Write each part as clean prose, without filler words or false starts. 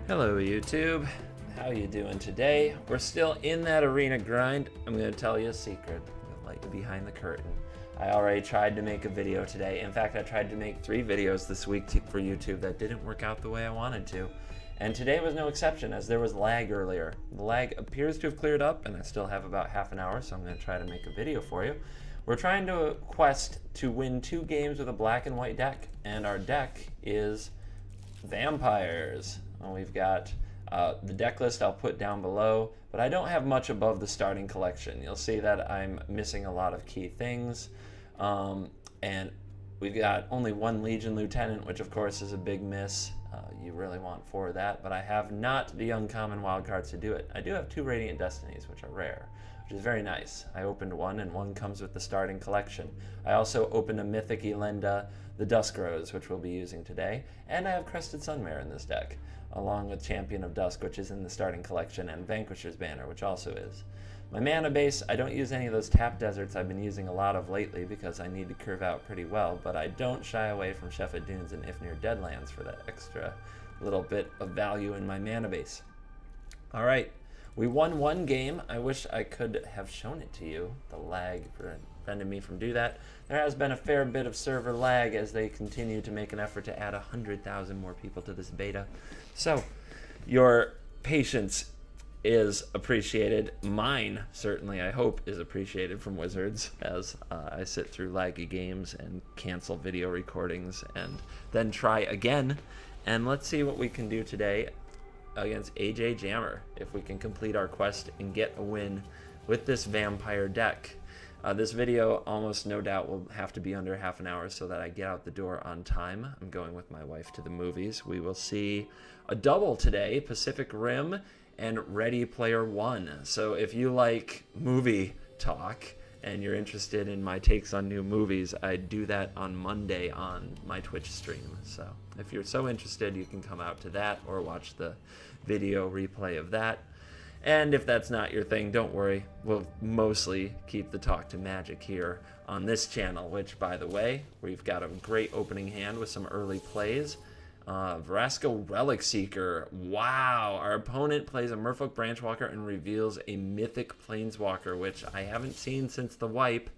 Hello YouTube, how you doing today? We're still in that arena grind. I'm going to tell you a secret, I'll let you behind the curtain. I already tried to make a video today. In fact, I tried to make 3 videos this week for YouTube that didn't work out the way I wanted to. And today was no exception, as there was lag earlier. The lag appears to have cleared up, and I still have about half an hour, so I'm going to try to make a video for you. We're trying to quest to win 2 games with a black and white deck, and our deck is vampires. We've got the deck list I'll put down below, but I don't have much above the starting collection. You'll see that I'm missing a lot of key things, and we've got only 1 Legion Lieutenant, which of course is a big miss. You really want 4 of that, but I have not the uncommon wildcards to do it. I do have 2 Radiant Destinies, which are rare, which is very nice. I opened 1, and 1 comes with the starting collection. I also opened a Mythic Elenda, the Dusk Rose, which we'll be using today, and I have Crested Sunmare in this deck, along with Champion of Dusk, which is in the starting collection, and Vanquisher's Banner, which also is. My mana base, I don't use any of those tap deserts I've been using a lot of lately because I need to curve out pretty well, but I don't shy away from Shefet Dunes and Ifnir Deadlands for that extra little bit of value in my mana base. Alright, we won 1 game. I wish I could have shown it to you. The lag prevented me from doing that. There has been a fair bit of server lag as they continue to make an effort to add 100,000 more people to this beta. So, your patience is appreciated. Mine, certainly, I hope, is appreciated from Wizards as I sit through laggy games and cancel video recordings and then try again. And let's see what we can do today against AJ Jammer, if we can complete our quest and get a win with this vampire deck. This video almost no doubt will have to be under half an hour so that I get out the door on time. I'm going with my wife to the movies. We will see a double today, Pacific Rim and Ready Player One. So if you like movie talk and you're interested in my takes on new movies, I do that on Monday on my Twitch stream. So if you're so interested, you can come out to that or watch the video replay of that. And if that's not your thing, don't worry. We'll mostly keep the talk to Magic here on this channel, which, by the way, we've got a great opening hand with some early plays. Vraska Relic Seeker. Wow! Our opponent plays a Merfolk Branchwalker and reveals a Mythic Planeswalker, which I haven't seen since the wipe,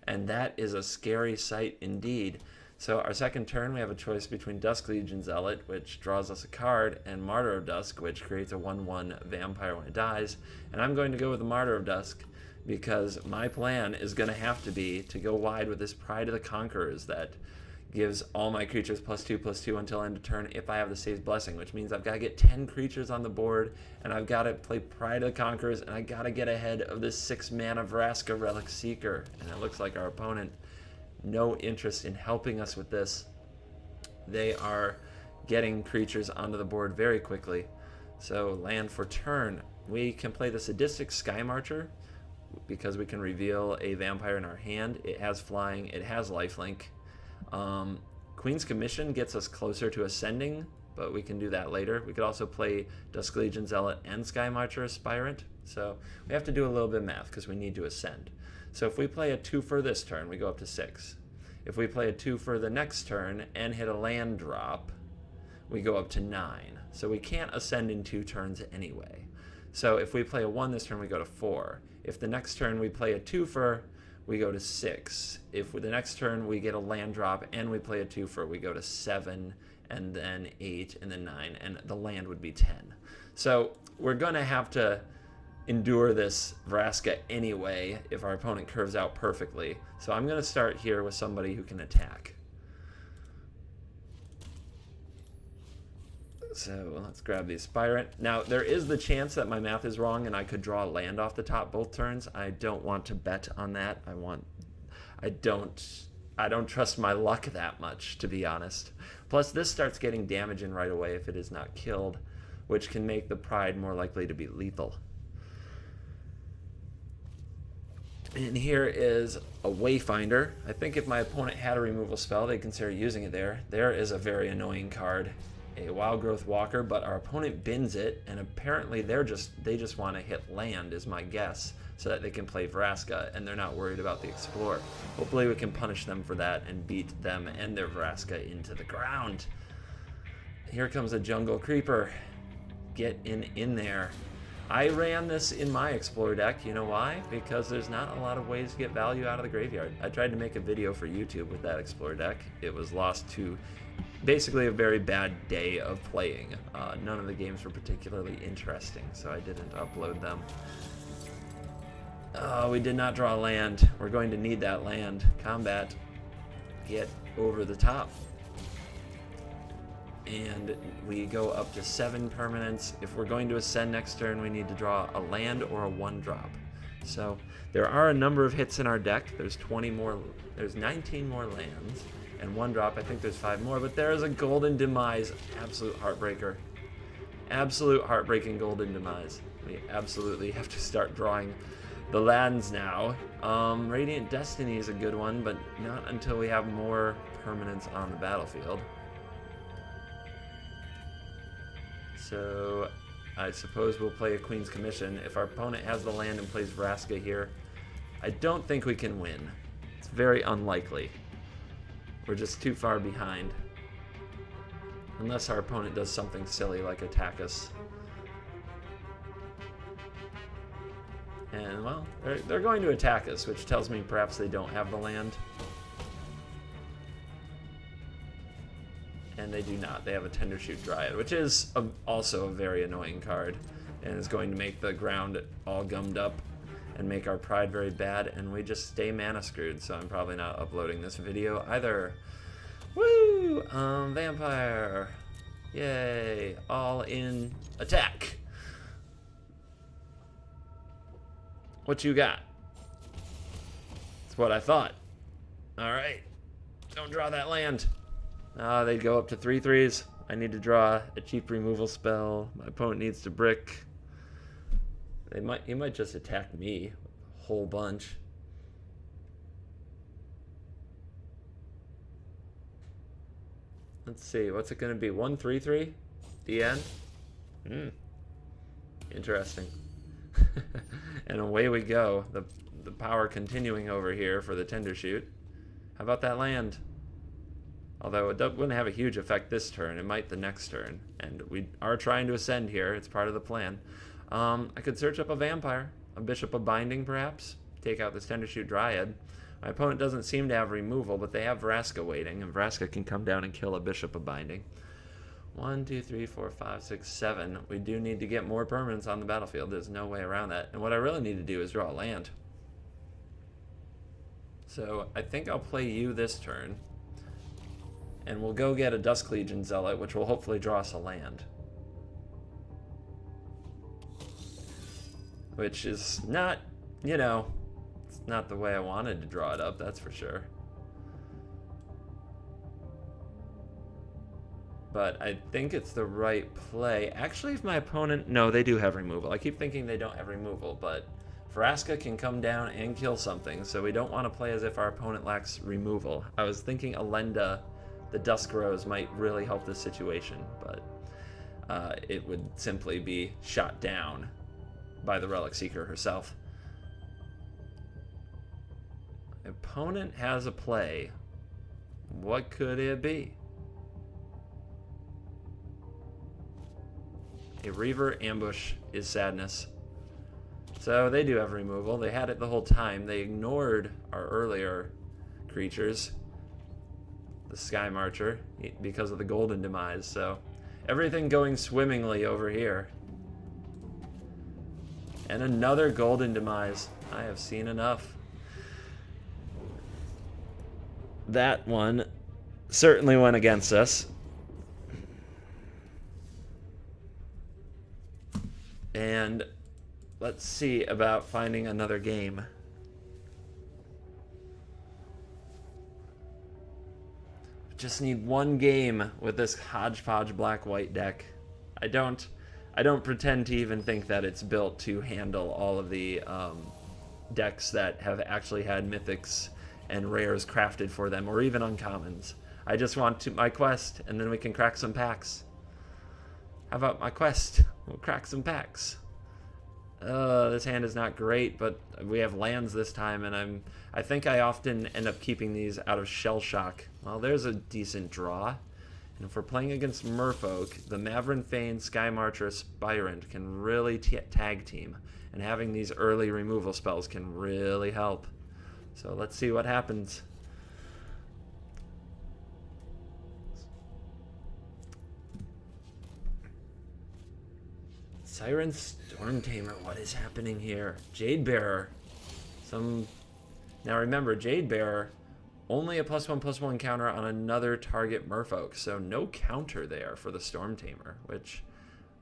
and that is a scary sight indeed. So our second turn, we have a choice between Dusk Legion Zealot, which draws us a card, and Martyr of Dusk, which creates a 1/1 vampire when it dies. And I'm going to go with the Martyr of Dusk because my plan is going to have to be to go wide with this Pride of the Conquerors that gives all my creatures +2/+2 until end of turn if I have the Save's Blessing, which means I've got to get 10 creatures on the board, and I've got to play Pride of the Conquerors, and I've got to get ahead of this 6-mana Vraska Relic Seeker. And it looks like our opponent, no interest in helping us with this. They are getting creatures onto the board very quickly. So land for turn. We can play the Sadistic Skymarcher because we can reveal a vampire in our hand. It has flying, it has lifelink. Queen's Commission gets us closer to ascending, but we can do that later. We could also play Dusk Legion Zealot and Skymarcher Aspirant. So we have to do a little bit of math because we need to ascend. So if we play a 2 for this turn, we go up to 6. If we play a 2 for the next turn and hit a land drop, we go up to 9. So we can't ascend in 2 turns anyway. So if we play a 1 this turn, we go to 4. If the next turn we play a 2 for, we go to 6. If the next turn we get a land drop and we play a 2 for, we go to 7, and then 8, and then 9, and the land would be 10. So we're going to have to endure this Vraska anyway if our opponent curves out perfectly. So I'm going to start here with somebody who can attack. So let's grab the Aspirant. Now there is the chance that my math is wrong and I could draw a land off the top both turns. I don't want to bet on that. I don't trust my luck that much, to be honest. Plus this starts getting damage in right away if it is not killed, which can make the Pride more likely to be lethal. And here is a Wayfinder. I think if my opponent had a removal spell, they'd consider using it there. There is a very annoying card, a Wild Growth Walker, but our opponent bins it, and apparently they just want to hit land, is my guess, so that they can play Vraska, and they're not worried about the Explorer. Hopefully we can punish them for that and beat them and their Vraska into the ground. Here comes a Jungle Creeper. get in there. I ran this in my Explorer deck. You know why? Because there's not a lot of ways to get value out of the graveyard. I tried to make a video for YouTube with that Explorer deck. It was lost to basically a very bad day of playing. None of the games were particularly interesting, so I didn't upload them. We did not draw land. We're going to need that land. Combat. Get over the top. And we go up to 7 permanents. If we're going to ascend next turn, we need to draw a land or a 1-drop. So there are a number of hits in our deck. There's 19 more lands and 1-drop. I think there's 5 more, but there is a Golden Demise. Absolute heartbreaker. Absolute heartbreaking Golden Demise. We absolutely have to start drawing the lands now. Radiant Destiny is a good one, but not until we have more permanents on the battlefield. So I suppose we'll play a Queen's Commission. If our opponent has the land and plays Vraska here, I don't think we can win. It's very unlikely. We're just too far behind. Unless our opponent does something silly like attack us. And, well, they're going to attack us, which tells me perhaps they don't have the land. And they do not. They have a Tendershoot Dryad, which is also a very annoying card, and is going to make the ground all gummed up and make our Pride very bad, and we just stay mana screwed, so I'm probably not uploading this video either. Woo! Vampire! Yay! All in attack! What you got? That's what I thought. Alright. Don't draw that land. They'd go up to 3/3s. I need to draw a cheap removal spell. My opponent needs to brick. He might just attack me a whole bunch. Let's see, what's it gonna be? 1/3/3? The end? Interesting. And away we go. The power continuing over here for the Tendershoot. How about that land? Although it wouldn't have a huge effect this turn, it might the next turn. And we are trying to ascend here, it's part of the plan. I could search up a vampire, a Bishop of Binding perhaps, take out this Tendershoot Dryad. My opponent doesn't seem to have removal, but they have Vraska waiting, and Vraska can come down and kill a Bishop of Binding. 1, 2, 3, 4, 5, 6, 7. We do need to get more permanents on the battlefield, there's no way around that. And what I really need to do is draw a land. So I think I'll play you this turn. And we'll go get a Dusk Legion Zealot, which will hopefully draw us a land. Which is not, you know, it's not the way I wanted to draw it up, that's for sure. But I think it's the right play. Actually, if my opponent... No, they do have removal. I keep thinking they don't have removal, but Vraska can come down and kill something, so we don't want to play as if our opponent lacks removal. I was thinking Elenda, the Dusk Rose, might really help this situation, but it would simply be shot down by the Relic Seeker herself. Opponent has a play. What could it be? A Reaver Ambush is sadness. So they do have removal. They had it the whole time. They ignored our earlier creatures, the Skymarcher, because of the Golden Demise. So everything going swimmingly over here. And another Golden Demise. I have seen enough. That one certainly went against us. And let's see about finding another game. Just need one game with this hodgepodge black-white deck. I don't pretend to even think that it's built to handle all of the decks that have actually had mythics and rares crafted for them, or even uncommons. I just want my quest, and then we can crack some packs. How about my quest? We'll crack some packs. This hand is not great, but we have lands this time, and I think I often end up keeping these out of shell shock. Well, there's a decent draw. And if we're playing against Merfolk, the Mavren, Fein, Skymarcher Aspirant can really tag team. And having these early removal spells can really help. So let's see what happens. Siren Stormtamer, what is happening here? Jadebearer. Now remember, Jadebearer, only a +1/+1 counter on another target Merfolk, so no counter there for the Stormtamer, which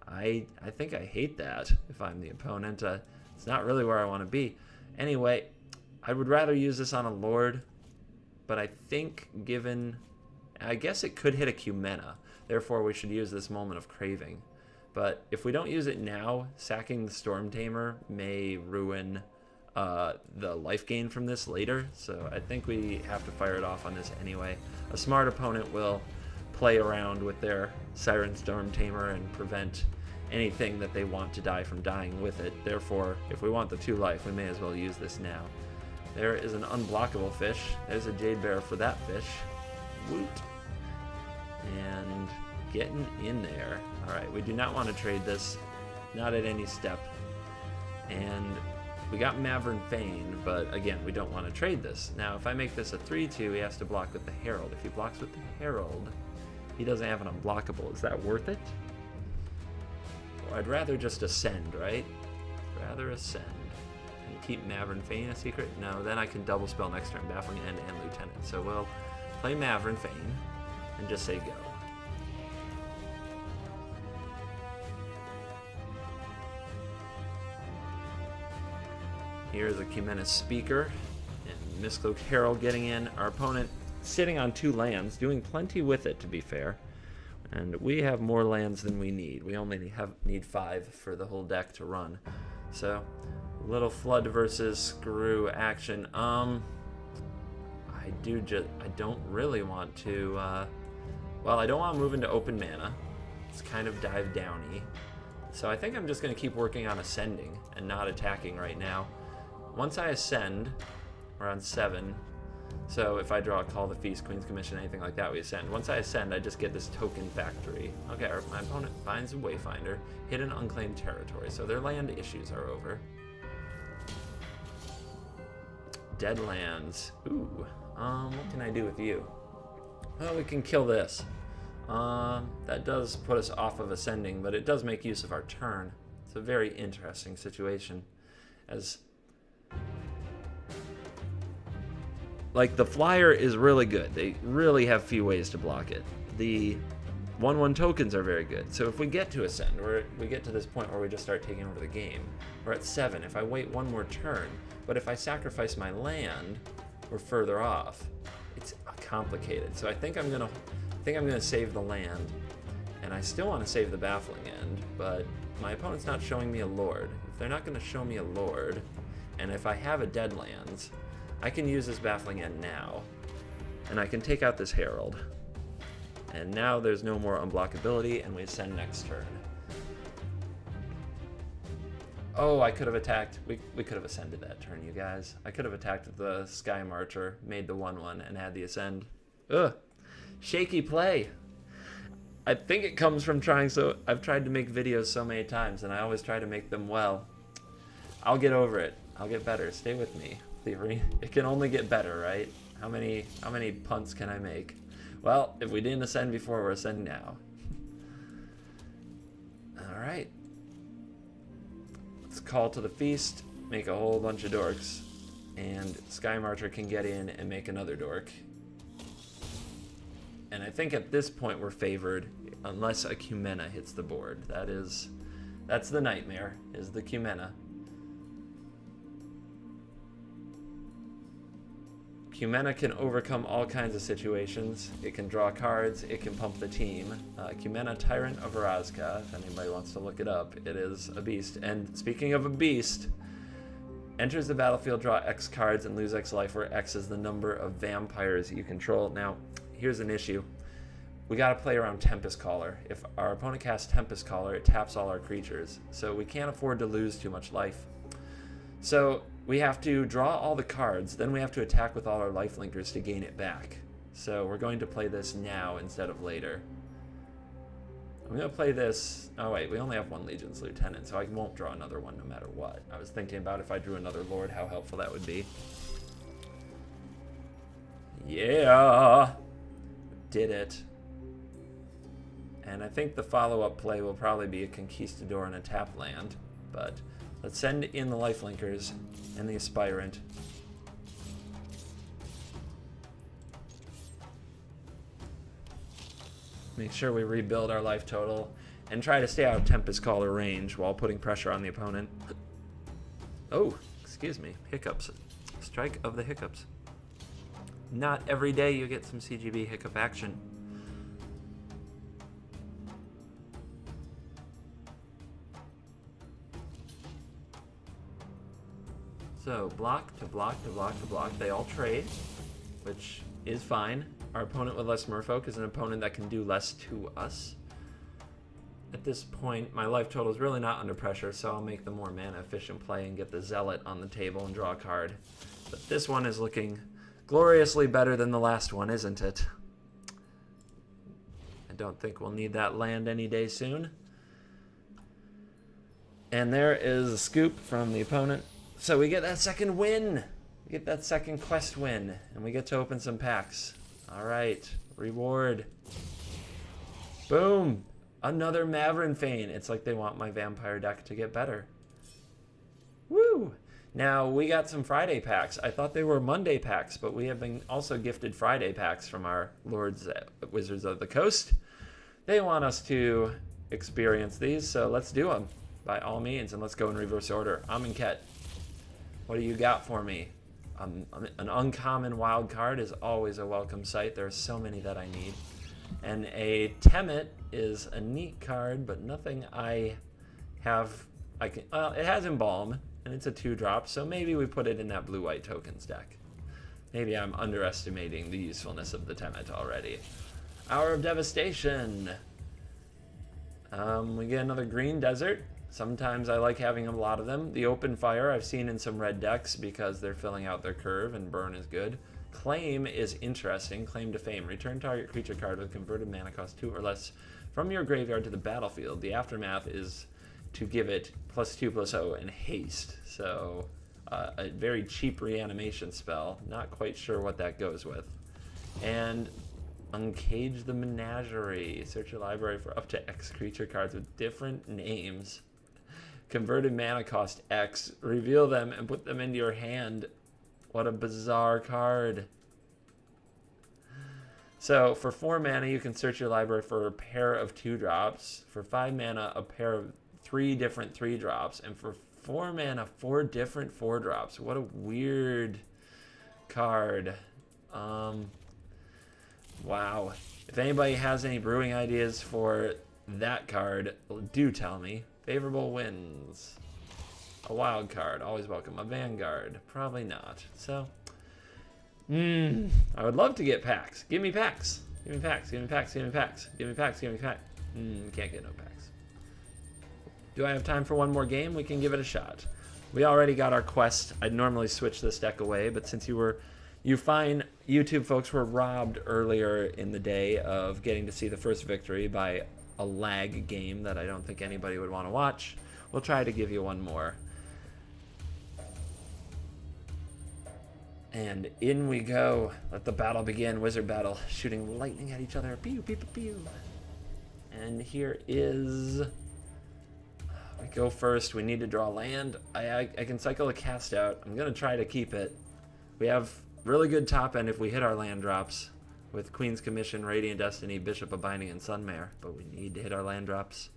I think I hate that if I'm the opponent. It's not really where I want to be. Anyway, I would rather use this on a Lord, but I think I guess it could hit a Cumena, therefore we should use this Moment of Craving. But if we don't use it now, sacking the Stormtamer may ruin the life gain from this later, so I think we have to fire it off on this anyway. A smart opponent will play around with their Siren Stormtamer and prevent anything that they want to die from dying with it. Therefore, if we want the 2 life, we may as well use this now. There is an unblockable fish. There's a Jadebearer for that fish. Woot. And getting in there. Alright, we do not want to trade this. Not at any step. And we got Mavren Fein, but again, we don't want to trade this. Now, if I make this a 3/2, he has to block with the Herald. If he blocks with the Herald, he doesn't have an unblockable. Is that worth it? Well, I'd rather just ascend, right? Rather ascend. And keep Mavren Fein a secret? No, then I can double spell next turn, Baffling End and Lieutenant. So we'll play Mavren Fein and just say go. Here's a Cumena Speaker and Mistcloak Herald getting in. Our opponent sitting on 2 lands, doing plenty with it to be fair. And we have more lands than we need. We only need 5 for the whole deck to run. So, little Flood versus Screw action. I don't really want to, well, I don't want to move into open mana. It's kind of dive downy. So I think I'm just going to keep working on ascending and not attacking right now. Once I ascend, we're on 7. So if I draw a Call the Feast, Queen's Commission, anything like that, we ascend. Once I ascend, I just get this token factory. Okay, my opponent finds a Wayfinder, hit an Unclaimed Territory, so their land issues are over. Deadlands. Ooh, what can I do with you? Well, we can kill this. That does put us off of ascending, but it does make use of our turn. It's a very interesting situation. Like, the flyer is really good. They really have few ways to block it. The 1/1 tokens are very good. So if we get to ascend, or we get to this point where we just start taking over the game, we're at 7. If I wait 1 more turn, but if I sacrifice my land, we're further off. It's complicated. So I think I'm gonna save the land, and I still want to save the Baffling End, but my opponent's not showing me a Lord. If they're not going to show me a Lord, and if I have a Deadlands, I can use this Baffling End now, and I can take out this Herald. And now there's no more unblockability, and we ascend next turn. Oh, I could have attacked. We could have ascended that turn, you guys. I could have attacked the Skymarcher, made the 1/1, and had the ascend. Ugh. Shaky play. I think it comes from I've tried to make videos so many times, and I always try to make them well. I'll get over it. I'll get better. Stay with me. It can only get better, right? How many punts can I make? Well, if we didn't ascend before, we're ascending now. All right. Let's call to the feast, make a whole bunch of dorks, and Skymarcher can get in and make another dork. And I think at this point we're favored, unless a Cumena hits the board. That's the nightmare, is the Cumena. Cumena can overcome all kinds of situations. It can draw cards, it can pump the team. Cumena, Tyrant of Orazca, if anybody wants to look it up, it is a beast. And speaking of a beast, enters the battlefield, draw X cards and lose X life, where X is the number of vampires you control. Now, here's an issue. We gotta play around Tempest Caller. If our opponent casts Tempest Caller, it taps all our creatures. So we can't afford to lose too much life. So we have to draw all the cards, then we have to attack with all our life linkers to gain it back. So we're going to play this now instead of later. I'm going to play this. Oh, wait, we only have one Legion's Lieutenant, so I won't draw another one no matter what. I was thinking about if I drew another Lord, how helpful that would be. Yeah! Did it. And I think the follow-up play will probably be a Conquistador and a tap land. But let's send in the Lifelinkers and the Aspirant. Make sure we rebuild our life total and try to stay out of Tempest Caller range while putting pressure on the opponent. Oh, excuse me. Hiccups. Strike of the hiccups. Not every day you get some CGB hiccup action. So, block to block to block to block. They all trade, which is fine. Our opponent with less Merfolk is an opponent that can do less to us. At this point, my life total is really not under pressure, so I'll make the more mana efficient play and get the Zealot on the table and draw a card. But this one is looking gloriously better than the last one, isn't it? I don't think we'll need that land any day soon. And there is a scoop from the opponent. So we get that second win. We get that second quest win, and we get to open some packs. All right, reward. Boom, another Mavren Fein. It's like they want my vampire deck to get better. Woo! Now, we got some Friday packs. I thought they were Monday packs, but we have been also gifted Friday packs from our Lords Wizards of the Coast. They want us to experience these, so let's do them by all means, and let's go in reverse order. Amonkhet, what do you got for me? An uncommon wild card is always a welcome sight. There are so many that I need. And a Temet is a neat card, but nothing I have. Well, it has Embalm, and it's a 2-drop, so maybe we put it in that blue-white tokens deck. Maybe I'm underestimating the usefulness of the Temet already. Hour of Devastation. We get another Green Desert. Sometimes I like having a lot of them. The Open Fire I've seen in some red decks because they're filling out their curve, and Burn is good. Claim is interesting. Claim to Fame. Return target creature card with converted mana cost 2 or less from your graveyard to the battlefield. The aftermath is to give it +2/+0 and haste. So a very cheap reanimation spell. Not quite sure what that goes with. And Uncage the Menagerie. Search your library for up to X creature cards with different names. Converted mana cost X. Reveal them and put them into your hand. What a bizarre card. So for 4 mana, you can search your library for a pair of 2-drops. For 5 mana, a pair of 3 different 3-drops. And for 4 mana, 4 different 4-drops. What a weird card. Wow. If anybody has any brewing ideas for that card, do tell me. Favorable wins. A wild card, always welcome. A Vanguard, probably not. So, I would love to get packs. Give me packs. Give me packs. Give me packs. Give me packs. Give me packs. Give me packs. Can't get no packs. Do I have time for one more game? We can give it a shot. We already got our quest. I'd normally switch this deck away, but since you fine YouTube folks were robbed earlier in the day of getting to see the first victory by a lag game that I don't think anybody would want to watch. We'll try to give you one more. And in we go. Let the battle begin. Wizard battle. Shooting lightning at each other. Pew, pew, pew, pew. And here is... We go first. We need to draw land. I can cycle a cast out. I'm going to try to keep it. We have really good top end if we hit our land drops. With Queen's Commission, Radiant Destiny, Bishop of Binding, and Sunmare. But we need to hit our land drops.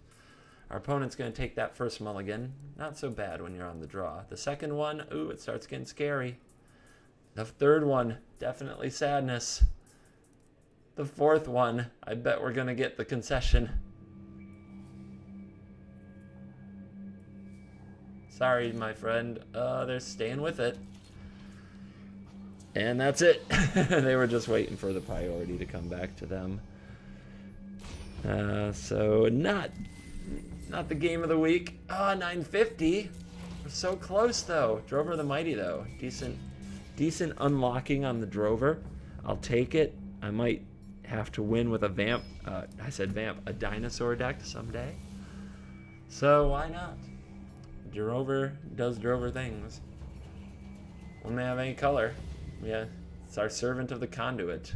Our opponent's going to take that first mulligan. Not so bad when you're on the draw. The second one, ooh, it starts getting scary. The third one, definitely sadness. The fourth one, I bet we're going to get the concession. Sorry, my friend. They're staying with it. And that's it. They were just waiting for the priority to come back to them. So not the game of the week. 950. We're so close though. Drover the Mighty though. Decent unlocking on the Drover. I'll take it. I might have to win with a vamp, I said vamp, a dinosaur deck someday. So why not? Drover does Drover things. One may have any color. Yeah, it's our servant of the conduit.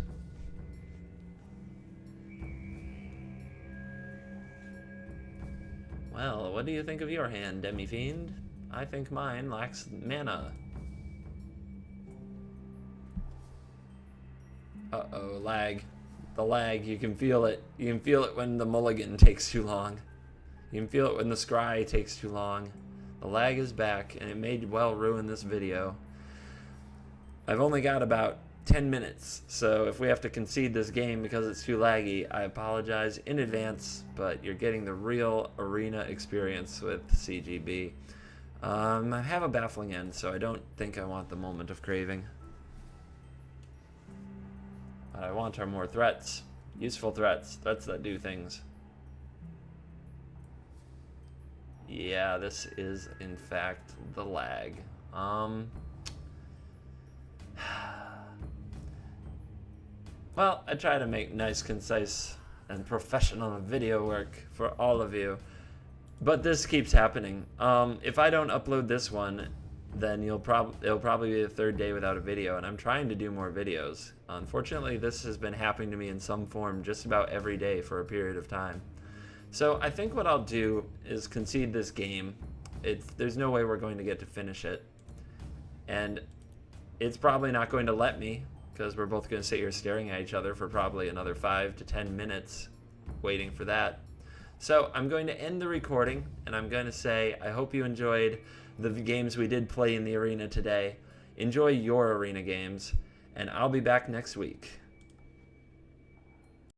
Well, what do you think of your hand, Demi-Fiend? I think mine lacks mana. Uh-oh, lag. The lag, you can feel it. You can feel it when the mulligan takes too long. You can feel it when the scry takes too long. The lag is back, and it may well ruin this video. I've only got about 10 minutes, so if we have to concede this game because it's too laggy, I apologize in advance, but you're getting the real arena experience with CGB. I have a Baffling End, so I don't think I want the Moment of Craving. What I want are more threats. Useful threats. Threats that do things. Yeah, this is, in fact, the lag. Well, I try to make nice, concise, and professional video work for all of you. But this keeps happening. If I don't upload this one, then it'll probably be the third day without a video, and I'm trying to do more videos. Unfortunately, this has been happening to me in some form just about every day for a period of time. So I think what I'll do is concede this game. There's no way we're going to get to finish it. And it's probably not going to let me, because we're both going to sit here staring at each other for probably another 5 to 10 minutes waiting for that. So I'm going to end the recording, and I'm going to say I hope you enjoyed the games we did play in the arena today. Enjoy your arena games, and I'll be back next week.